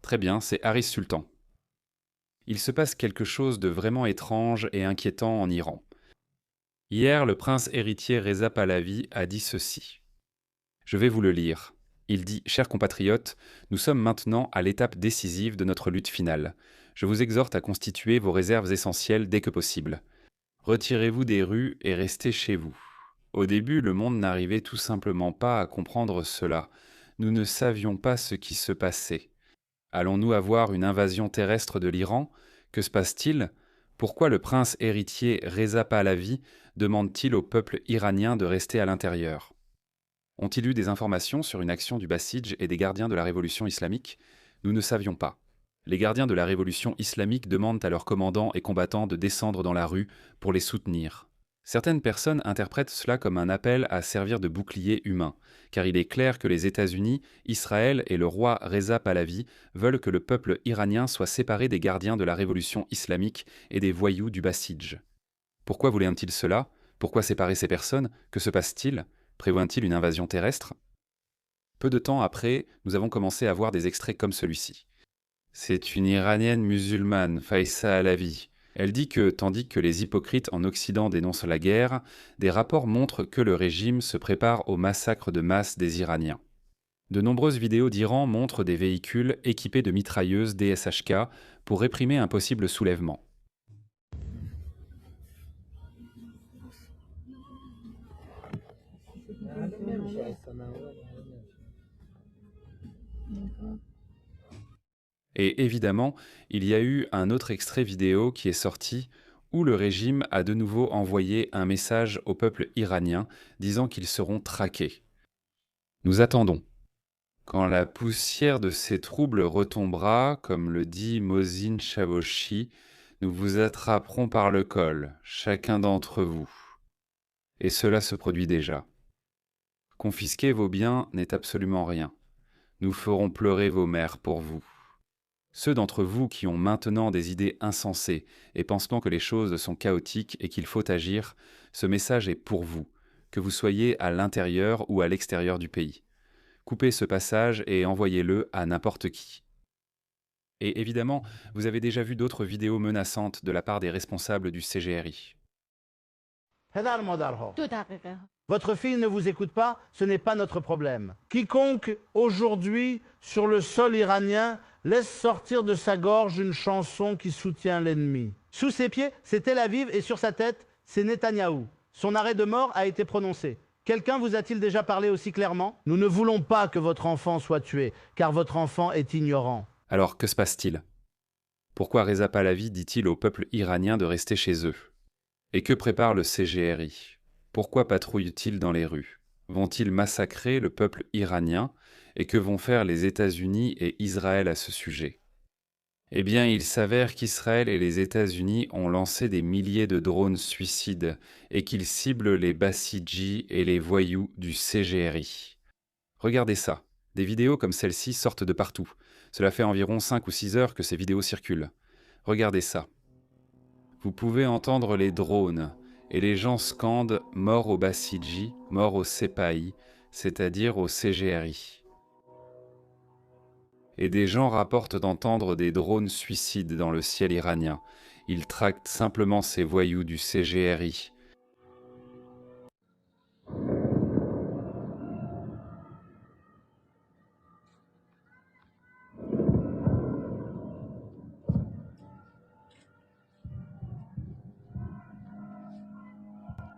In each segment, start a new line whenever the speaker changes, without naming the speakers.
Très bien, c'est Haris Sultan. Il se passe quelque chose de vraiment étrange et inquiétant en Iran. Hier, le prince héritier Reza Pahlavi a dit ceci. Je vais vous le lire. Il dit « Chers compatriotes, nous sommes maintenant à l'étape décisive de notre lutte finale. Je vous exhorte à constituer vos réserves essentielles dès que possible. Retirez-vous des rues et restez chez vous. » Au début, le monde n'arrivait tout simplement pas à comprendre cela. Nous ne savions pas ce qui se passait. Allons-nous avoir une invasion terrestre de l'Iran? Que se passe-t-il? Pourquoi le prince héritier Reza Pahlavi demande-t-il au peuple iranien de rester à l'intérieur? Ont-ils eu des informations sur une action du Bassidj et des gardiens de la révolution islamique? Nous ne savions pas. Les gardiens de la révolution islamique demandent à leurs commandants et combattants de descendre dans la rue pour les soutenir. Certaines personnes interprètent cela comme un appel à servir de bouclier humain, car il est clair que les États-Unis, Israël et le roi Reza Pahlavi veulent que le peuple iranien soit séparé des gardiens de la révolution islamique et des voyous du Bassidj. Pourquoi voulaient-ils cela? Pourquoi séparer ces personnes? Que se passe-t-il? Prévoit-il une invasion terrestre? Peu de temps après, nous avons commencé à voir des extraits comme celui-ci. C'est une Iranienne musulmane, Faïssa Alavi. Elle dit que, tandis que les hypocrites en Occident dénoncent la guerre, des rapports montrent que le régime se prépare au massacre de masse des Iraniens. De nombreuses vidéos d'Iran montrent des véhicules équipés de mitrailleuses DSHK pour réprimer un possible soulèvement. Et évidemment, il y a eu un autre extrait vidéo qui est sorti où le régime a de nouveau envoyé un message au peuple iranien disant qu'ils seront traqués. Nous attendons. Quand la poussière de ces troubles retombera, comme le dit Mohsin Chavoshi, nous vous attraperons par le col, chacun d'entre vous. Et cela se produit déjà. Confisquer vos biens n'est absolument rien. Nous ferons pleurer vos mères pour vous. Ceux d'entre vous qui ont maintenant des idées insensées et pensant que les choses sont chaotiques et qu'il faut agir, ce message est pour vous, que vous soyez à l'intérieur ou à l'extérieur du pays. Coupez ce passage et envoyez-le à n'importe qui. Et évidemment, vous avez déjà vu d'autres vidéos menaçantes de la part des responsables du CGRI.
پدر مادرها Votre fille ne vous écoute pas, ce n'est pas notre problème. Quiconque aujourd'hui sur le sol iranien laisse sortir de sa gorge une chanson qui soutient l'ennemi. Sous ses pieds, c'est Tel Aviv et sur sa tête, c'est Netanyahou. Son arrêt de mort a été prononcé. Quelqu'un vous a-t-il déjà parlé aussi clairement? Nous ne voulons pas que votre enfant soit tué, car votre enfant est ignorant.
Alors, que se passe-t-il? Pourquoi Reza Pahlavi dit-il au peuple iranien de rester chez eux? Et que prépare le CGRI? Pourquoi patrouillent-ils dans les rues? Vont-ils massacrer le peuple iranien? Et que vont faire les États-Unis et Israël à ce sujet? Eh bien, il s'avère qu'Israël et les États-Unis ont lancé des milliers de drones suicides et qu'ils ciblent les Bassidji et les voyous du CGRI. Regardez ça. Des vidéos comme celle-ci sortent de partout. Cela fait environ 5 ou 6 heures que ces vidéos circulent. Regardez ça. Vous pouvez entendre les drones, et les gens scandent « mort au Bassidji, mort au Sepahi », c'est-à-dire au CGRI. Et des gens rapportent d'entendre des drones suicides dans le ciel iranien. Ils tractent simplement ces voyous du CGRI.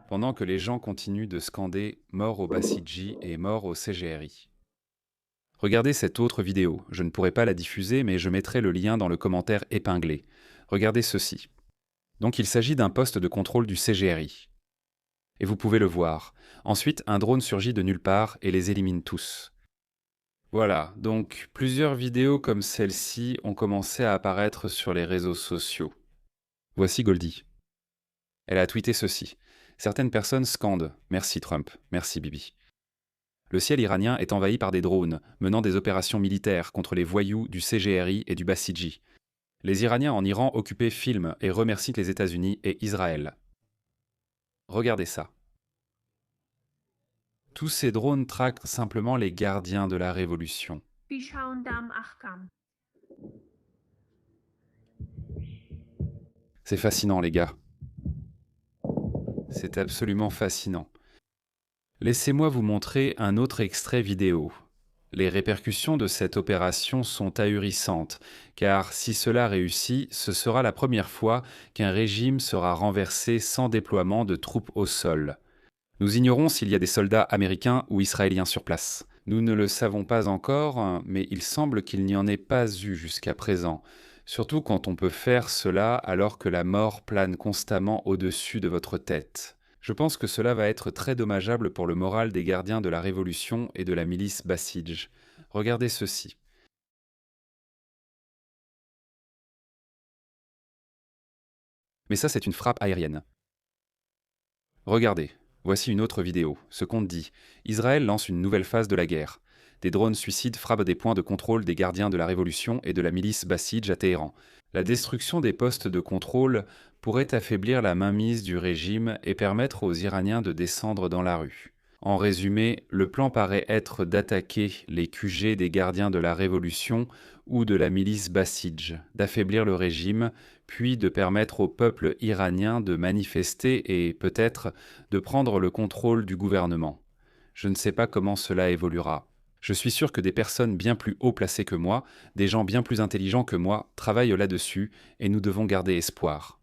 Pendant que les gens continuent de scander « mort au Bassidji » et « mort au CGRI ». Regardez cette autre vidéo. Je ne pourrai pas la diffuser, mais je mettrai le lien dans le commentaire épinglé. Regardez ceci. Donc il s'agit d'un poste de contrôle du CGRI. Et vous pouvez le voir. Ensuite, un drone surgit de nulle part et les élimine tous. Voilà, donc plusieurs vidéos comme celle-ci ont commencé à apparaître sur les réseaux sociaux. Voici Goldie. Elle a tweeté ceci. Certaines personnes scandent « Merci Trump, merci Bibi ». Le ciel iranien est envahi par des drones, menant des opérations militaires contre les voyous du CGRI et du Bassidji. Les Iraniens en Iran occupés filment et remercient les États-Unis et Israël. Regardez ça. Tous ces drones traquent simplement les gardiens de la révolution. C'est fascinant, les gars. C'est absolument fascinant. Laissez-moi vous montrer un autre extrait vidéo. Les répercussions de cette opération sont ahurissantes, car si cela réussit, ce sera la première fois qu'un régime sera renversé sans déploiement de troupes au sol. Nous ignorons s'il y a des soldats américains ou israéliens sur place. Nous ne le savons pas encore, mais il semble qu'il n'y en ait pas eu jusqu'à présent, surtout quand on peut faire cela alors que la mort plane constamment au-dessus de votre tête. Je pense que cela va être très dommageable pour le moral des gardiens de la Révolution et de la milice Basij. Regardez ceci. Mais ça, c'est une frappe aérienne. Regardez, voici une autre vidéo. Ce qu'on dit. Israël lance une nouvelle phase de la guerre. Des drones suicides frappent des points de contrôle des gardiens de la Révolution et de la milice Basij à Téhéran. La destruction des postes de contrôle pourrait affaiblir la mainmise du régime et permettre aux Iraniens de descendre dans la rue. En résumé, le plan paraît être d'attaquer les QG des gardiens de la Révolution ou de la milice Basij, d'affaiblir le régime, puis de permettre au peuple iranien de manifester et, peut-être, de prendre le contrôle du gouvernement. Je ne sais pas comment cela évoluera. Je suis sûr que des personnes bien plus haut placées que moi, des gens bien plus intelligents que moi, travaillent là-dessus, et nous devons garder espoir.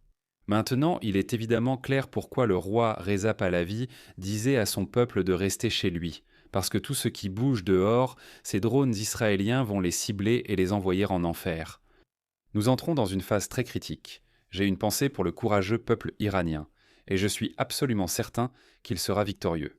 Maintenant, il est évidemment clair pourquoi le roi Reza Pahlavi disait à son peuple de rester chez lui, parce que tout ce qui bouge dehors, ces drones israéliens vont les cibler et les envoyer en enfer. Nous entrons dans une phase très critique. J'ai une pensée pour le courageux peuple iranien, et je suis absolument certain qu'il sera victorieux.